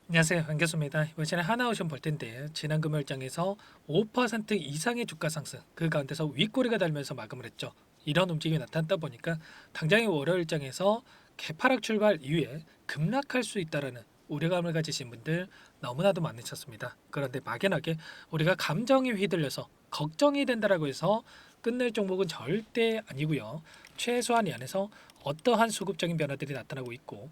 안녕하세요. 반갑습니다. 이번 시간에 하나오션 볼 텐데 지난 금요일장에서 5% 이상의 주가 상승, 그 가운데서 윗꼬리가 달면서 마감을 했죠. 이런 움직임이 나타났다 보니까 당장의 월요일장에서 개파락 출발 이후에 급락할 수 있다라는 우려감을 가지신 분들 너무나도 많으셨습니다. 그런데 막연하게 우리가 감정이 휘둘려서 걱정이 된다라고 해서 끝낼 종목은 절대 아니고요. 최소한 이 안에서 어떠한 수급적인 변화들이 나타나고 있고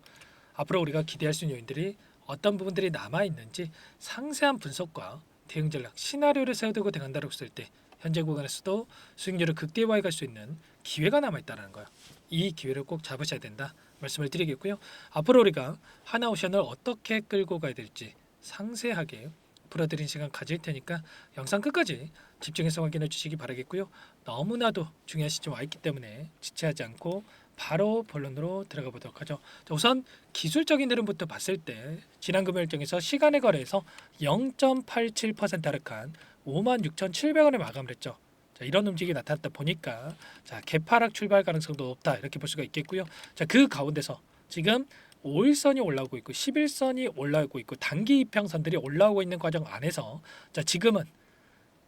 앞으로 우리가 기대할 수 있는 요인들이 어떤 부분들이 남아 있는지 상세한 분석과 대응 전략, 시나리오를 세워두고 대응한다고 했을 때 현재 구간에서도 수익률을 극대화해 갈 수 있는 기회가 남아 있다는 거예요. 이 기회를 꼭 잡으셔야 된다 말씀을 드리겠고요. 앞으로 우리가 하나오션을 어떻게 끌고 가야 될지 상세하게 풀어드린 시간 가질 테니까 영상 끝까지 집중해서 확인해 주시기 바라겠고요. 너무나도 중요한 시점 와 있기 때문에 지체하지 않고 바로 본론으로 들어가 보도록 하죠. 자, 우선 기술적인 흐름부터 봤을 때 지난 금요일장에서 시간의 거래에서 0.87% 하락한 56,700원에 마감을 했죠. 자, 이런 움직임이 나타났다 보니까 자, 개파락 출발 가능성도 높다 이렇게 볼 수가 있겠고요. 자, 그 가운데서 지금 5일선이 올라오고 있고 11선이 올라오고 있고 단기 이평선들이 올라오고 있는 과정 안에서 자, 지금은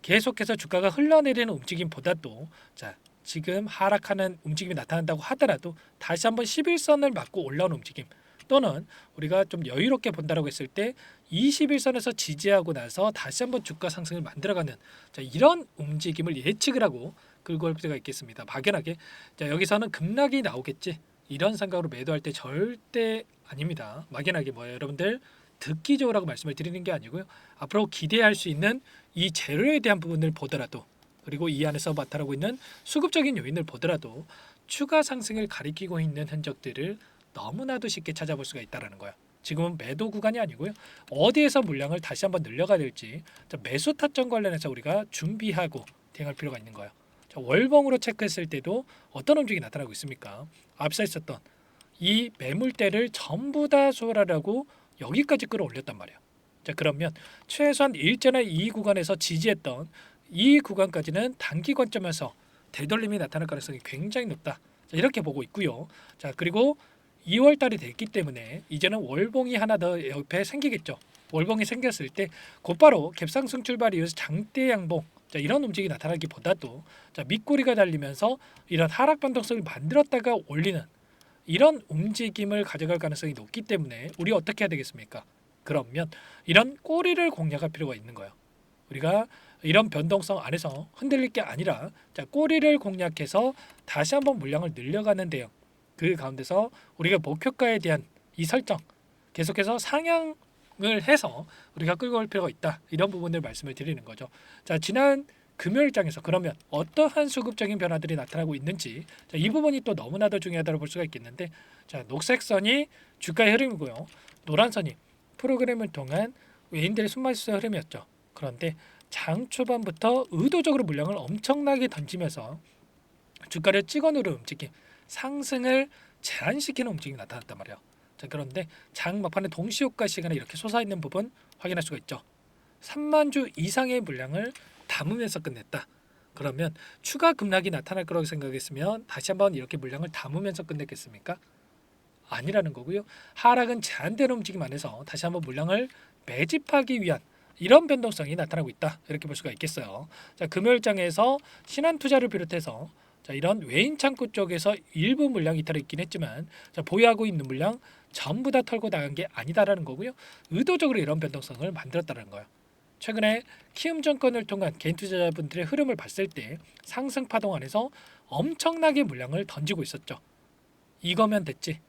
계속해서 주가가 흘러내리는 움직임보다도 자, 지금 하락하는 움직임이 나타난다고 하더라도 다시 한번 11선을 맞고 올라오는 움직임 또는 우리가 좀 여유롭게 본다라고 했을 때 21선에서 지지하고 나서 다시 한번 주가 상승을 만들어가는 자, 이런 움직임을 예측을 하고 끌고 올 필요가 있겠습니다. 막연하게 자, 여기서는 급락이 나오겠지 이런 생각으로 매도할 때 절대 아닙니다. 막연하게 뭐예요, 여러분들 듣기 좋으라고 말씀을 드리는 게 아니고요. 앞으로 기대할 수 있는 이 재료에 대한 부분을 보더라도 그리고 이 안에서 나타나고 있는 수급적인 요인을 보더라도 추가 상승을 가리키고 있는 흔적들을 너무나도 쉽게 찾아볼 수가 있다는 거예요. 지금은 매도 구간이 아니고요. 어디에서 물량을 다시 한번 늘려가야 될지 매수 타점 관련해서 우리가 준비하고 대응할 필요가 있는 거예요. 월봉으로 체크했을 때도 어떤 움직임이 나타나고 있습니까? 앞서 있었던 이 매물대를 전부 다 소화하려고 여기까지 끌어올렸단 말이에요. 자, 그러면 최소한 일전에 이 구간에서 지지했던 이 구간까지는 단기 관점에서 되돌림이 나타날 가능성이 굉장히 높다. 자, 이렇게 보고 있고요. 자, 그리고 2월 달이 됐기 때문에 이제는 월봉이 하나 더 옆에 생기겠죠. 월봉이 생겼을 때 곧바로 갭상승 출발 이후에서 장대 양봉 자, 이런 움직임이 나타나기보다도 자, 밑꼬리가 달리면서 이런 하락 변동성을 만들었다가 올리는 이런 움직임을 가져갈 가능성이 높기 때문에 우리 어떻게 해야 되겠습니까? 그러면 이런 꼬리를 공략할 필요가 있는 거예요. 우리가 이런 변동성 안에서 흔들릴 게 아니라 자, 꼬리를 공략해서 다시 한번 물량을 늘려가는데요. 그 가운데서 우리가 목표가에 대한 이 설정 계속해서 상향을 해서 우리가 끌고 올 필요가 있다. 이런 부분을 말씀을 드리는 거죠. 자, 지난 금요일장에서 그러면 어떠한 수급적인 변화들이 나타나고 있는지 자, 이 부분이 또 너무나도 중요하다고 볼 수가 있겠는데 자, 녹색 선이 주가의 흐름이고요. 노란 선이 프로그램을 통한 외인들의 순매수의 흐름이었죠. 그런데 장 초반부터 의도적으로 물량을 엄청나게 던지면서 주가를 찍어 누르는 움직임, 상승을 제한시키는 움직임이 나타났단 말이에요. 자, 그런데 장 막판에 동시효과 시간에 이렇게 솟아있는 부분 확인할 수가 있죠. 3만 주 이상의 물량을 담으면서 끝냈다. 그러면 추가 급락이 나타날 거라고 생각했으면 다시 한번 이렇게 물량을 담으면서 끝냈겠습니까? 아니라는 거고요. 하락은 제한되는 움직임 안에서 다시 한번 물량을 매집하기 위한 이런 변동성이 나타나고 있다. 이렇게 볼 수가 있겠어요. 자, 금요일장에서 신한투자를 비롯해서 자, 이런 외인 창구 쪽에서 일부 물량 이탈이 있긴 했지만 자, 보유하고 있는 물량 전부 다 털고 나간 게 아니다라는 거고요. 의도적으로 이런 변동성을 만들었다는 거예요. 최근에 키움증권을 통한 개인 투자자분들의 흐름을 봤을 때 상승 파동 안에서 엄청나게 물량을 던지고 있었죠. 이거면 됐지.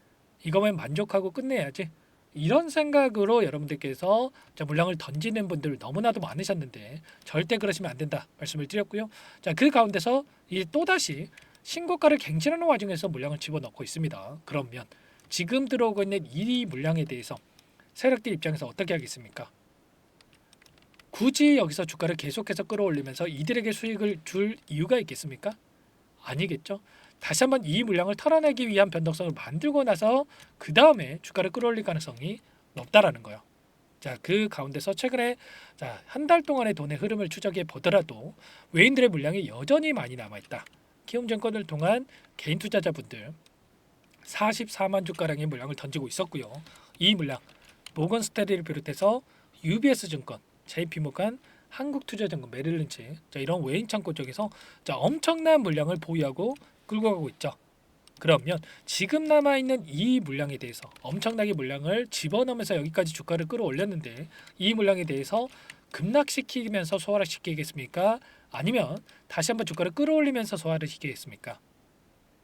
이거면 만족하고 끝내야지. 이런 생각으로 여러분들께서 자, 물량을 던지는 분들 너무나도 많으셨는데 절대 그러시면 안 된다 말씀을 드렸고요. 자, 그 가운데서 이 또다시 신고가를 갱신하는 와중에서 물량을 집어넣고 있습니다. 그러면 지금 들어오고 있는 이 물량에 대해서 세력들 입장에서 어떻게 하겠습니까? 굳이 여기서 주가를 계속해서 끌어올리면서 이들에게 수익을 줄 이유가 있겠습니까? 아니겠죠. 다시 한번 이 물량을 털어내기 위한 변동성을 만들고 나서 그 다음에 주가를 끌어올릴 가능성이 높다라는 거예요. 자, 그 가운데서 최근에 자, 한 달 동안의 돈의 흐름을 추적해 보더라도 외인들의 물량이 여전히 많이 남아 있다. 키움증권을 통한 개인 투자자분들 44만 주가량의 물량을 던지고 있었고요. 이 물량 모건 스탠리를 비롯해서 UBS 증권, JP모간, 한국투자증권, 메릴린치 이런 외인 창고 쪽에서 엄청난 물량을 보유하고 끌고 가고 있죠. 그러면 지금 남아있는 이 물량에 대해서 엄청나게 물량을 집어넣으면서 여기까지 주가를 끌어올렸는데 이 물량에 대해서 급락시키면서 소화를 시키겠습니까? 아니면 다시 한번 주가를 끌어올리면서 소화를 시키겠습니까?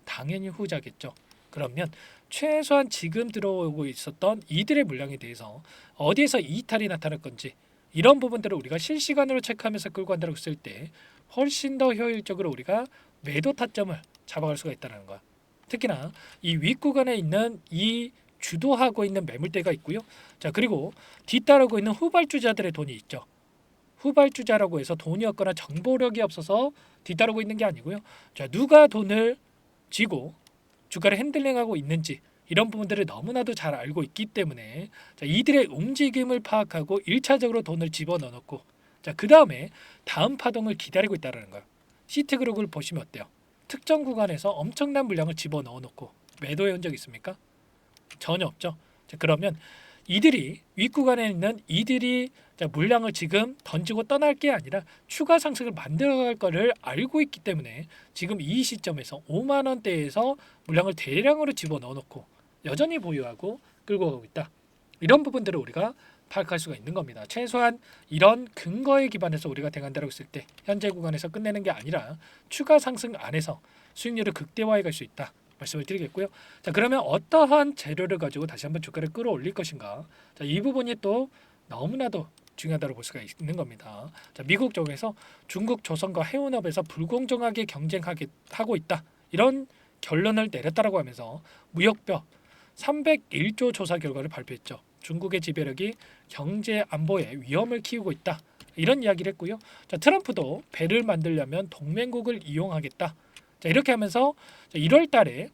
당연히 후자겠죠. 그러면 최소한 지금 들어오고 있었던 이들의 물량에 대해서 어디에서 이탈이 나타날 건지 이런 부분들을 우리가 실시간으로 체크하면서 끌고 간다고 했을 때 훨씬 더 효율적으로 우리가 매도 타점을 잡아갈 수가 있다는 거야. 특히나 이 윗구간에 있는 이 주도하고 있는 매물대가 있고요. 자, 그리고 뒤따르고 있는 후발주자들의 돈이 있죠. 후발주자라고 해서 돈이 없거나 정보력이 없어서 뒤따르고 있는 게 아니고요. 자, 누가 돈을 쥐고 주가를 핸들링하고 있는지 이런 부분들을 너무나도 잘 알고 있기 때문에 자, 이들의 움직임을 파악하고 1차적으로 돈을 집어넣어놓고 자, 그 다음에 다음 파동을 기다리고 있다는 거예요. 시트그룹을 보시면 어때요? 특정 구간에서 엄청난 물량을 집어넣어놓고 매도해 온 적 있습니까? 전혀 없죠. 자, 그러면 이들이 윗구간에 있는 이들이 물량을 지금 던지고 떠날 게 아니라 추가 상승을 만들어갈 거를 알고 있기 때문에 지금 이 시점에서 5만 원대에서 물량을 대량으로 집어넣어놓고 여전히 보유하고 끌고 가고 있다. 이런 부분들을 우리가 파악할 수가 있는 겁니다. 최소한 이런 근거에 기반해서 우리가 대응한다고 했을 때 현재 구간에서 끝내는 게 아니라 추가 상승 안에서 수익률을 극대화해 갈 수 있다. 말씀을 드리겠고요. 자, 그러면 어떠한 재료를 가지고 다시 한번 주가를 끌어올릴 것인가? 자, 이 부분이 또 너무나도 중요하다고 볼 수가 있는 겁니다. 자, 미국 쪽에서 중국 조선과 해운업에서 불공정하게 경쟁하고 있다. 이런 결론을 내렸다라고 하면서 무역벽 301조 조사 결과를 발표했죠. 중국의 지배력이 경제 안보에 위험을 키우고 있다. 이런 이야기를 했고요. 자, 트럼프도 배를 만들려면 동맹국을 이용하겠다. 자, 이렇게 하면서 1월 달에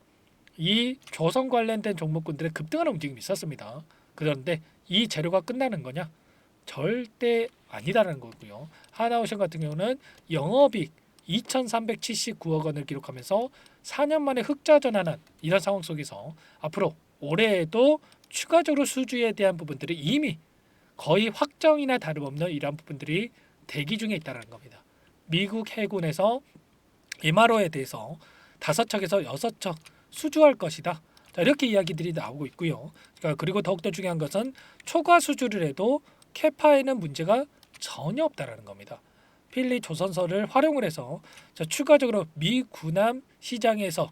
이 조선 관련된 종목군들의 급등하는 움직임이 있었습니다. 그런데 이 재료가 끝나는 거냐? 절대 아니다라는 거고요. 하나오션 같은 경우는 영업이익 2,379억 원을 기록하면서 4년 만에 흑자 전환한 이런 상황 속에서 앞으로 올해에도 추가적으로 수주에 대한 부분들이 이미 거의 확정이나 다름없는 이러한 부분들이 대기 중에 있다는 겁니다. 미국 해군에서 MRO에 대해서 5척에서 6척 수주할 것이다. 자, 이렇게 이야기들이 나오고 있고요. 그리고 더욱더 중요한 것은 초과 수주를 해도 캐파에는 문제가 전혀 없다라는 겁니다. 필리 조선소를 활용을 해서 추가적으로 미 군함 시장에서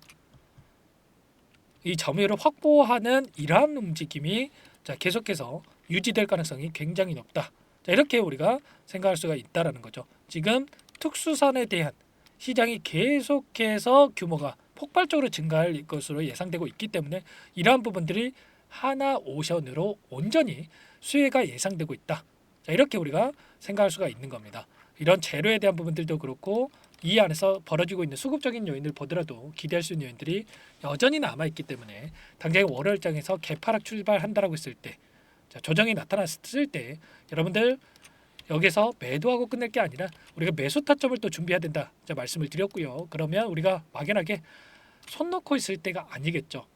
이 점유율을 확보하는 이러한 움직임이 계속해서 유지될 가능성이 굉장히 높다. 이렇게 우리가 생각할 수가 있다라는 거죠. 지금 특수선에 대한 시장이 계속해서 규모가 폭발적으로 증가할 것으로 예상되고 있기 때문에 이러한 부분들이 하나오션으로 온전히 수혜가 예상되고 있다. 이렇게 우리가 생각할 수가 있는 겁니다. 이런 재료에 대한 부분들도 그렇고 이 안에서 벌어지고 있는 수급적인 요인을 보더라도 기대할 수 있는 요인들이 여전히 남아있기 때문에 당장 월요일장에서 개파락 출발한다라고 했을 때 조정이 나타났을 때 여러분들 여기서 매도하고 끝낼 게 아니라 우리가 매수 타점을 또 준비해야 된다 말씀을 드렸고요. 그러면 우리가 막연하게 손 놓고 있을 때가 아니겠죠.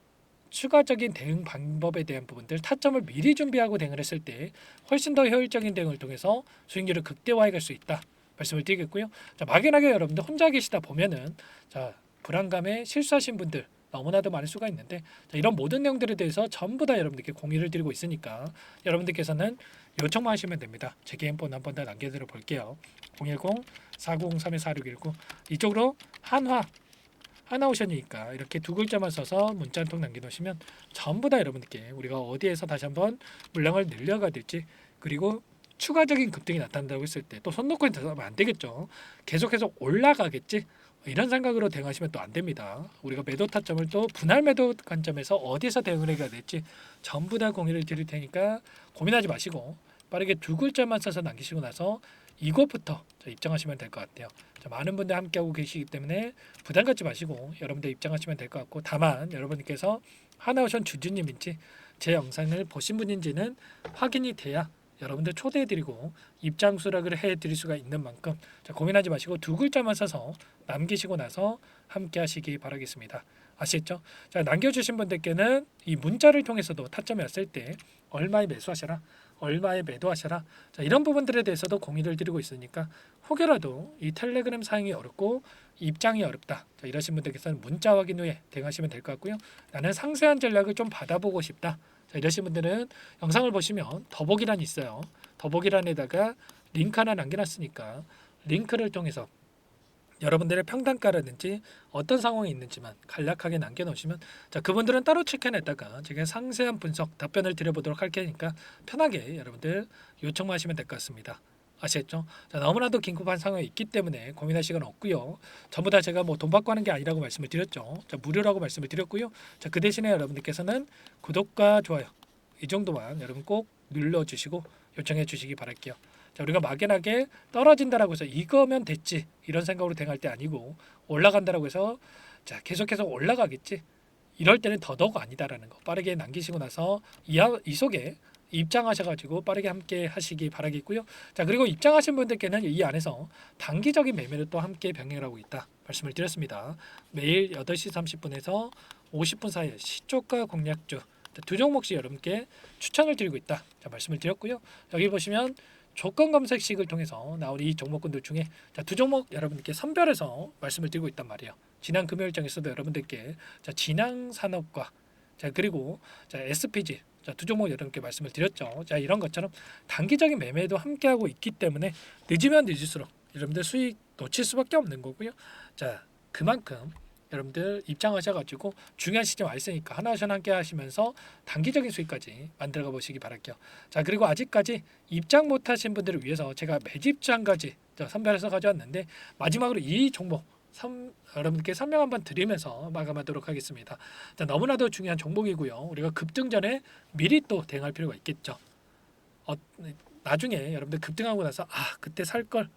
추가적인 대응 방법에 대한 부분들 타점을 미리 준비하고 대응을 했을 때 훨씬 더 효율적인 대응을 통해서 수익률을 극대화해 갈 수 있다 말씀을 드리겠고요. 막연하게 여러분들 혼자 계시다 보면은 불안감에 실수하신 분들 너무나도 많을 수가 있는데 이런 모든 내용들에 대해서 전부 다 여러분들께 공유를 드리고 있으니까 여러분들께서는 요청만 하시면 됩니다. 제 개인폰 한 번 더 남겨드려 볼게요. 010-4903-4619 이쪽으로 하나오션이니까 이렇게 두 글자만 써서 문자 한 통 남겨놓으시면 전부 다 여러분들께 우리가 어디에서 다시 한번 물량을 늘려가야 될지 그리고 추가적인 급등이 나타난다고 했을 때 또 손 놓고 있으면 안 되겠죠. 계속해서 올라가겠지. 이런 생각으로 대응하시면 또 안 됩니다. 우리가 매도 타점을 또 분할 매도 관점에서 어디서 대응을 해야 될지 전부 다 공유를 드릴 테니까 고민하지 마시고 빠르게 두 글자만 써서 남기시고 나서 이것부터 입장하시면 될 것 같아요. 많은 분들 함께하고 계시기 때문에 부담 갖지 마시고 여러분들 입장하시면 될 것 같고 다만 여러분께서 하나오션 주주님인지 제 영상을 보신 분인지는 확인이 돼야 여러분들 초대해드리고 입장 수락을 해드릴 수가 있는 만큼 고민하지 마시고 두 글자만 써서 남기시고 나서 함께 하시기 바라겠습니다. 아시겠죠? 자, 남겨주신 분들께는 이 문자를 통해서도 타점이 왔을 때 얼마에 매수하셔라, 얼마에 매도하셔라. 자, 이런 부분들에 대해서도 공유를 드리고 있으니까 혹여라도 이 텔레그램 사용이 어렵고 입장이 어렵다. 자, 이러신 분들께서는 문자 확인 후에 대응하시면 될 것 같고요. 나는 상세한 전략을 좀 받아보고 싶다. 자, 이러신 분들은 영상을 보시면 더보기란이 있어요. 더보기란에다가 링크 하나 남겨놨으니까 링크를 통해서 여러분들의 평단가라든지 어떤 상황이 있는지만 간략하게 남겨놓으시면 자, 그분들은 따로 체크해냈다가 제가 상세한 분석 답변을 드려보도록 할 테니까 편하게 여러분들 요청만 하시면 될 것 같습니다. 아시겠죠? 자, 너무나도 긴급한 상황이 있기 때문에 고민할 시간 없고요. 전부 다 제가 뭐 돈 받고 하는 게 아니라고 말씀을 드렸죠. 자, 무료라고 말씀을 드렸고요. 자, 그 대신에 여러분들께서는 구독과 좋아요 이 정도만 여러분 꼭 눌러주시고 요청해 주시기 바랄게요. 자, 우리가 막연하게 떨어진다라고 해서 이거면 됐지 이런 생각으로 대응할 때 아니고 올라간다라고 해서 자, 계속해서 올라가겠지 이럴 때는 더더욱 아니다라는 거 빠르게 남기시고 나서 이 속에 입장하셔가지고 빠르게 함께 하시기 바라겠고요. 자, 그리고 입장하신 분들께는 이 안에서 단기적인 매매를 또 함께 병행을 하고 있다 말씀을 드렸습니다. 매일 8시 30분에서 50분 사이에 시초가 공략주 두 종목씩 여러분께 추천을 드리고 있다. 자, 말씀을 드렸고요. 여기 보시면 조건 검색식을 통해서 나온 이 종목군들 중에 자, 두 종목 여러분께 선별해서 말씀을 드리고 있단 말이에요. 지난 금요일장에서도 여러분들께 자, 진앙산업과 자, 그리고 자, SPG 자, 두 종목 여러분께 말씀을 드렸죠. 자, 이런 것처럼 단기적인 매매도 함께하고 있기 때문에 늦으면 늦을수록 여러분들 수익 놓칠 수밖에 없는 거고요. 자, 그만큼 여러분들 입장하셔가지고 중요한 시점 와 있으니까 하나씩 함께 하시면서 단기적인 수익까지 만들어 보시기 바랄게요. 자, 그리고 아직까지 입장 못하신 분들을 위해서 제가 매집장까지 선별해서 가져왔는데 마지막으로 이 종목 여러분께 설명 한번 드리면서 마감하도록 하겠습니다. 자, 너무나도 중요한 종목이고요. 우리가 급등 전에 미리 또 대응할 필요가 있겠죠. 나중에 여러분들 급등하고 나서 그때 살 걸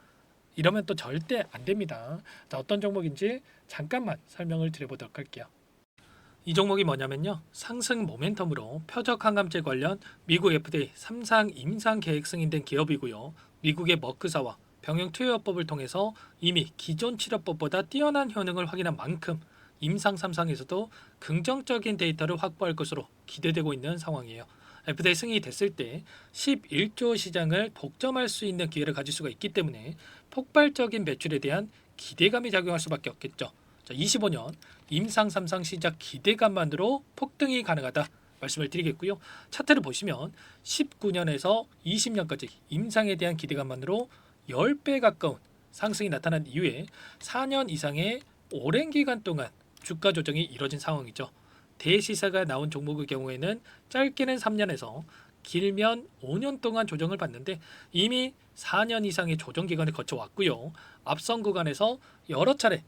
이러면 또 절대 안 됩니다. 자, 어떤 종목인지 잠깐만 설명을 드려보도록 할게요. 이 종목이 뭐냐면요. 상승 모멘텀으로 표적 항암제 관련 미국 FDA 3상 임상 계획 승인된 기업이고요. 미국의 머크사와 병용 투여법을 통해서 이미 기존 치료법보다 뛰어난 효능을 확인한 만큼 임상 3상에서도 긍정적인 데이터를 확보할 것으로 기대되고 있는 상황이에요. FDA 승인이 됐을 때 11조 시장을 독점할 수 있는 기회를 가질 수가 있기 때문에 폭발적인 매출에 대한 기대감이 작용할 수밖에 없겠죠. 자, 25년 임상 3상 시작 기대감만으로 폭등이 가능하다 말씀을 드리겠고요. 차트를 보시면 19년에서 20년까지 임상에 대한 기대감만으로 10배 가까운 상승이 나타난 이후에 4년 이상의 오랜 기간 동안 주가 조정이 이뤄진 상황이죠. 대시세가 나온 종목의 경우에는 짧게는 3년에서 길면 5년 동안 조정을 받는데 이미 4년 이상의 조정 기간을 거쳐왔고요. 앞선 구간에서 여러 차례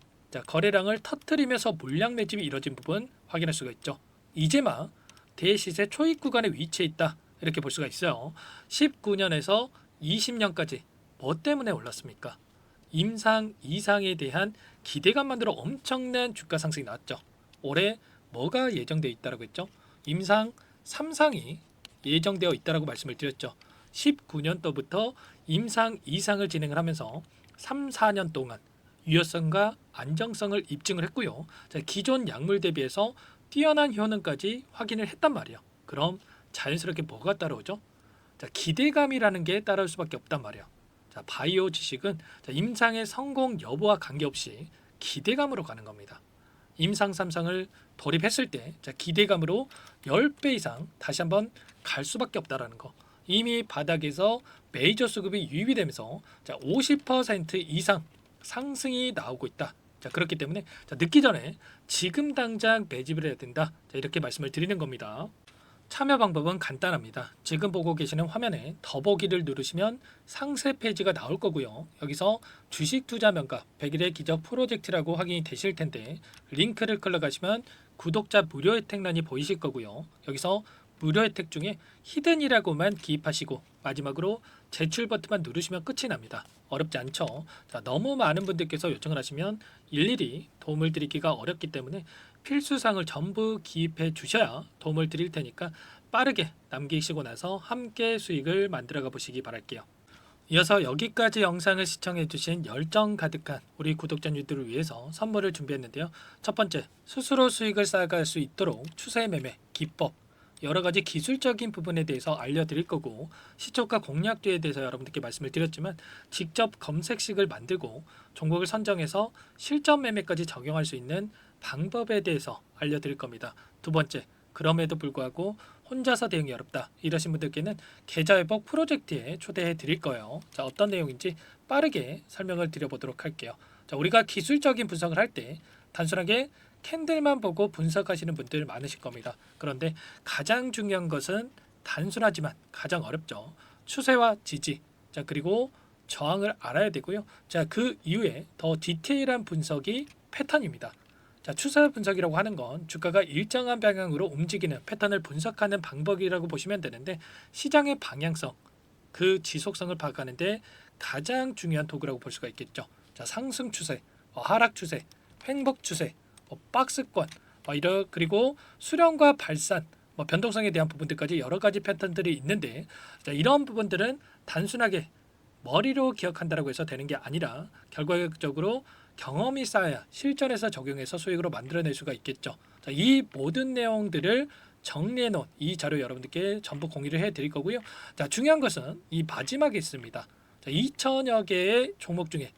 거래량을 터뜨리면서 물량 매집이 이뤄진 부분 확인할 수가 있죠. 이제 막 대시세 초입 구간에 위치해 있다 이렇게 볼 수가 있어요. 19년에서 20년까지 뭐 때문에 올랐습니까? 임상 이상에 대한 기대감만으로 엄청난 주가 상승이 나왔죠. 올해 뭐가 예정되어 있다라고 했죠? 임상 3상이 예정되어 있다라고 말씀을 드렸죠. 19년도부터 임상 이상을 진행을 하면서 3, 4년 동안 유효성과 안정성을 입증을 했고요. 자, 기존 약물 대비해서 뛰어난 효능까지 확인을 했단 말이에요. 그럼 자연스럽게 뭐가 따라오죠? 자, 기대감이라는 게 따라올 수밖에 없단 말이에요. 자, 바이오 지식은 임상의 성공 여부와 관계없이 기대감으로 가는 겁니다. 임상 3상을 돌입했을 때 기대감으로 10배 이상 다시 한번 갈 수밖에 없다라는 거. 이미 바닥에서 메이저 수급이 유입이 되면서 50% 이상 상승이 나오고 있다. 자, 그렇기 때문에 늦기 전에 지금 당장 매집을 해야 된다. 자, 이렇게 말씀을 드리는 겁니다. 참여 방법은 간단합니다. 지금 보고 계시는 화면에 더보기를 누르시면 상세 페이지가 나올 거고요. 여기서 주식 투자 명가 100일의 기적 프로젝트라고 확인이 되실 텐데 링크를 클릭하시면 구독자 무료 혜택란이 보이실 거고요. 여기서 무료 혜택 중에 히든이라고만 기입하시고 마지막으로 제출 버튼만 누르시면 끝이 납니다. 어렵지 않죠? 자, 너무 많은 분들께서 요청을 하시면 일일이 도움을 드리기가 어렵기 때문에 필수사항을 전부 기입해 주셔야 도움을 드릴 테니까 빠르게 남기시고 나서 함께 수익을 만들어 가 보시기 바랄게요. 이어서 여기까지 영상을 시청해주신 열정 가득한 우리 구독자님들을 위해서 선물을 준비했는데요. 첫 번째, 스스로 수익을 쌓아갈 수 있도록 추세 매매 기법, 여러 가지 기술적인 부분에 대해서 알려드릴 거고, 시초가 공략주에 대해서 여러분들께 말씀을 드렸지만 직접 검색식을 만들고 종목을 선정해서 실전 매매까지 적용할 수 있는 방법에 대해서 알려드릴 겁니다. 두 번째, 그럼에도 불구하고 혼자서 대응이 어렵다 이러신 분들께는 계좌회복 프로젝트에 초대해 드릴 거예요. 자, 어떤 내용인지 빠르게 설명을 드려보도록 할게요. 자, 우리가 기술적인 분석을 할 때 단순하게 캔들만 보고 분석하시는 분들 많으실 겁니다. 그런데 가장 중요한 것은 단순하지만 가장 어렵죠. 추세와 지지, 자, 그리고 저항을 알아야 되고요. 자, 그 이후에 더 디테일한 분석이 패턴입니다. 자, 추세 분석이라고 하는 건 주가가 일정한 방향으로 움직이는 패턴을 분석하는 방법이라고 보시면 되는데, 시장의 방향성, 그 지속성을 파악하는데 가장 중요한 도구라고 볼 수가 있겠죠. 자, 상승 추세, 하락 추세, 횡복 추세, 박스권, 그리고 수렴과 발산, 변동성에 대한 부분들까지 여러 가지 패턴들이 있는데, 자, 이런 부분들은 단순하게 머리로 기억한다라고 해서 되는 게 아니라 결과적으로 경험이 쌓아야 실전에서 적용해서 수익으로 만들어낼 수가 있겠죠. 자, 이 모든 내용들을 정리해 놓은 이 자료 여러분들께 전부 공유를 해 드릴 거고요. 자, 중요한 것은 이 마지막에 있습니다. 자, 2천여 개의 종목 중에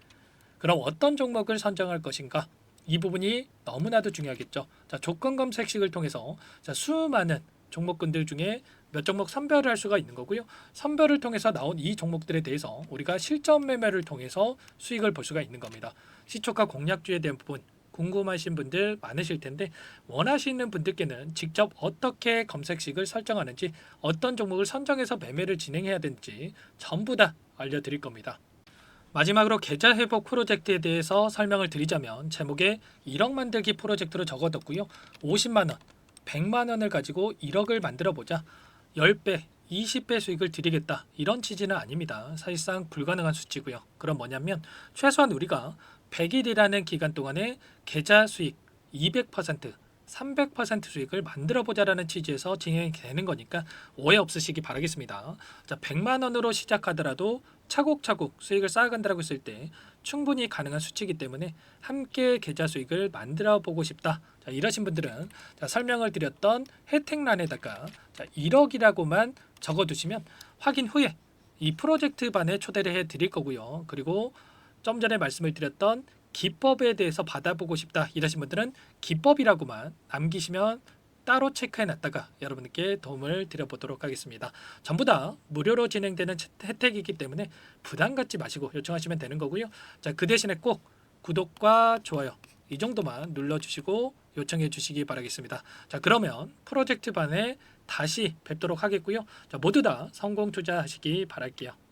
그럼 어떤 종목을 선정할 것인가? 이 부분이 너무나도 중요하겠죠. 자, 조건 검색식을 통해서 자, 수많은 종목군들 중에 몇 종목 선별을 할 수가 있는 거고요. 선별을 통해서 나온 이 종목들에 대해서 우리가 실전 매매를 통해서 수익을 볼 수가 있는 겁니다. 시초가 공략주에 대한 부분 궁금하신 분들 많으실 텐데, 원하시는 분들께는 직접 어떻게 검색식을 설정하는지, 어떤 종목을 선정해서 매매를 진행해야 되는지 전부 다 알려드릴 겁니다. 마지막으로 계좌 회복 프로젝트에 대해서 설명을 드리자면, 제목에 1억 만들기 프로젝트로 적어뒀고요. 50만 원, 100만 원을 가지고 1억을 만들어 보자. 10배, 20배 수익을 드리겠다. 이런 취지는 아닙니다. 사실상 불가능한 수치고요. 그럼 뭐냐면 최소한 우리가 100일이라는 기간 동안에 계좌 수익 200%, 300% 수익을 만들어 보자라는 취지에서 진행이 되는 거니까 오해 없으시기 바라겠습니다. 자, 100만 원으로 시작하더라도 차곡차곡 수익을 쌓아간다고 했을 때 충분히 가능한 수치이기 때문에 함께 계좌 수익을 만들어 보고 싶다. 자, 이러신 분들은 자, 설명을 드렸던 혜택란에다가 1억이라고만 적어두시면 확인 후에 이 프로젝트 반에 초대를 해 드릴 거고요. 그리고 좀 전에 말씀을 드렸던 기법에 대해서 받아보고 싶다 이러신 분들은 기법이라고만 남기시면 따로 체크해 놨다가 여러분께 도움을 드려보도록 하겠습니다. 전부 다 무료로 진행되는 혜택이기 때문에 부담 갖지 마시고 요청하시면 되는 거고요. 자, 그 대신에 꼭 구독과 좋아요 이 정도만 눌러주시고 요청해 주시기 바라겠습니다. 자, 그러면 프로젝트 반에 다시 뵙도록 하겠고요. 자, 모두 다 성공 투자하시기 바랄게요.